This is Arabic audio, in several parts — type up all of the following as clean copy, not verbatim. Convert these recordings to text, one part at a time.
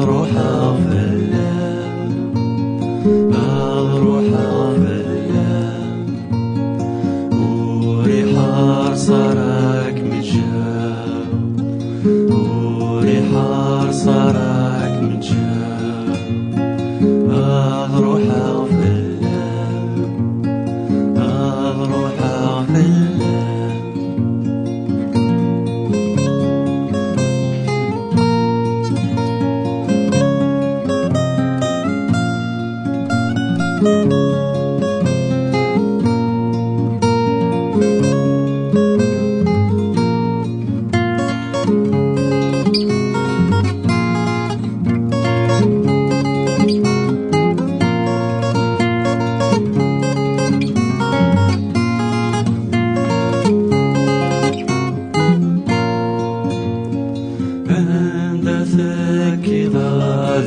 روحها في اللام، روحها في اللام، وريحة صارك متجاب، وريحة صارك متجاب، روحها في اللام، روحها في اللام.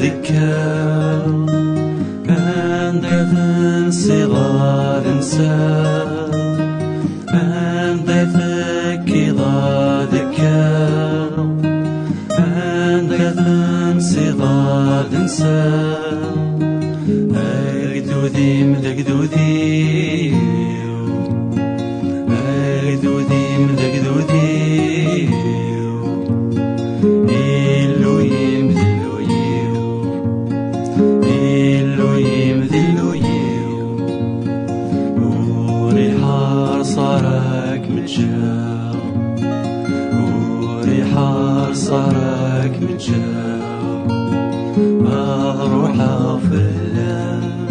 ذكر أنت تنسي غاد انسان، أنت تذكي غاد ذكر، أنت تنسي غاد انسان، أجدودي مدقدودي، أجدودي مدقدودي، صارك متجاب، وريحة صارك متجاب، روحها في اللام،